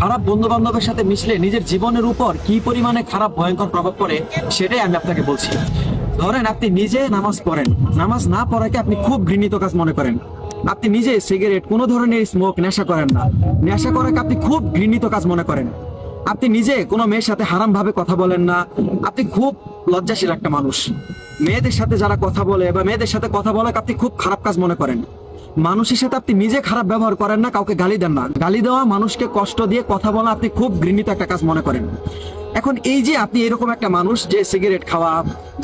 খারাপ বন্ধু বান্ধবের সাথে মিশলে নিজের জীবনের উপর কি পরিমাণে খারাপ ভয়ঙ্কর প্রভাব পড়ে সেটাই আমি আপনাকে বলছি। ধরেন আপনি নিজে নামাজ পড়েন, নামাজ না পড়াকে আপনি খুব ঘৃণিত কাজ মনে করেন। আপনি নিজে সিগারেট, কোনো ধরনের স্মোক, নেশা করেন না, নেশা করাকে আপনি খুব ঘৃণিত কাজ মনে করেন। আপনি নিজে কোনো মেয়ের সাথে হারাম ভাবে কথা বলেন না, আপনি খুব লজ্জাশীল একটা মানুষ। মেয়েদের সাথে যারা কথা বলে বা মেয়েদের সাথে কথা বলাকে আপনি খুব খারাপ কাজ মনে করেন। মানুষের সাথে আপনি নিজে খারাপ ব্যবহার করেন না, কাউকে গালি দেন না। গালি দেওয়া, মানুষকে কষ্ট দিয়ে কথা বলা আপনি খুব ঘৃণিত একটা কাজ মনে করেন। এখন এই যে আপনি এরকম একটা মানুষ যে সিগারেট খাওয়া,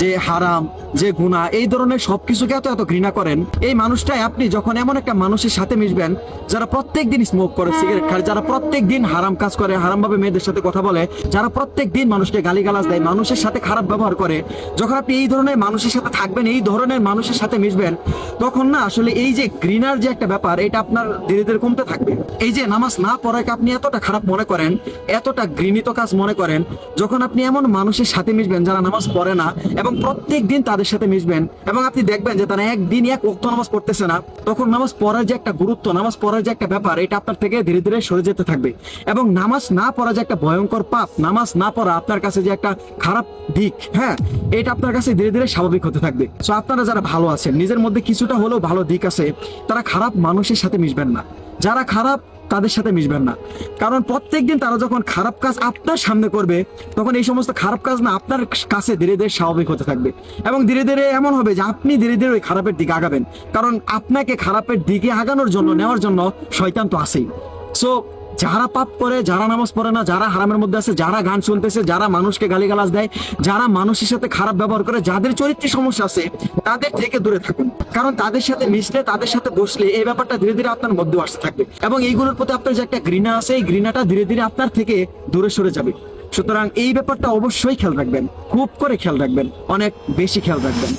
যে হারাম, যে গুনাহ, এই ধরনের সবকিছুকে এত এত ঘৃণা করেন, এই মানুষটাই আপনি যখন এমন একটা মানুষের সাথে মিশবেন যারা প্রত্যেক দিন স্মোক করে, সিগারেট খায়, যারা প্রত্যেক দিন হারাম কাজ করে, হারাম ভাবে মেয়েদের সাথে কথা বলে, যারা প্রত্যেক দিন মানুষকে গালিগালাজ দেয়, মানুষের সাথে খারাপ ব্যবহার করে, যখন আপনি এই ধরনের মানুষের সাথে থাকবেন, এই ধরনের মানুষের সাথে মিশবেন, তখন না আসলে এই যে ঘৃণার যে একটা ব্যাপার, এটা আপনার ধীরে ধীরে কমতে থাকবে। এই যে নামাজ না পড়াকে আপনি এতটা খারাপ মনে করেন, এতটা ঘৃণিত কাজ মনে করেন, যখন আপনি এমন মানুষের সাথে মিশবেন যারা নামাজ পড়ে না এবং প্রত্যেক দিন তাদের সাথে মিশবেন এবং আপনি দেখবেন যে তারা একদিন এক ওয়াক্ত নামাজ পড়তেছে না, তখন নামাজ পড়ার যে একটা গুরুত্ব, নামাজ পড়ার যে একটা ব্যাপার, এটা আপনার থেকে ধীরে ধীরে সরে যেতে থাকবে। এবং নামাজ না পড়া যে একটা ভয়ঙ্কর পাপ, নামাজ না পড়া আপনার কাছে যে একটা খারাপ দিক, হ্যাঁ, এটা আপনার কাছে ধীরে ধীরে স্বাভাবিক হতে থাকবে। তো আপনারা যারা ভালো আছেন, নিজের মধ্যে কিছুটা হলেও ভালো দিক আছে, তারা খারাপ মানুষের সাথে মিশবেন না। যারা খারাপ তাদের সাথে মিশবেন না, কারণ প্রত্যেকদিন তারা যখন খারাপ কাজ আপনার সামনে করবে, তখন এই সমস্ত খারাপ কাজ না আপনার কাছে ধীরে ধীরে স্বাভাবিক হতে থাকবে এবং ধীরে ধীরে এমন হবে যে আপনি ধীরে ধীরে ওই খারাপের দিকে আগাবেন, কারণ আপনাকে খারাপের দিকে আগানোর জন্য, নেওয়ার জন্য শয়তান তো আছেই। সো যারা পাপ করে, যারা নামাজ পড়ে না, যারা হারামের মধ্যে আছে, যারা গান শুনতেছে, যারা মানুষকে গালিগালাজ দেয়, যারা মানুষের সাথে খারাপ ব্যবহার করে, যাদের চরিত্রের সমস্যা আছে, তাদের থেকে দূরে থাকুন, কারণ তাদের সাথে মিশলে, তাদের সাথে বসলে এই ব্যাপারটা ধীরে ধীরে আপনার মধ্যে আসতে থাকবে এবং এইগুলোর প্রতি আপনার যে একটা ঘৃণা আছে, এই ঘৃণাটা ধীরে ধীরে আপনার থেকে দূরে সরে যাবে। সুতরাং এই ব্যাপারটা অবশ্যই খেয়াল রাখবেন, খুব করে খেয়াল রাখবেন, অনেক বেশি খেয়াল রাখবেন।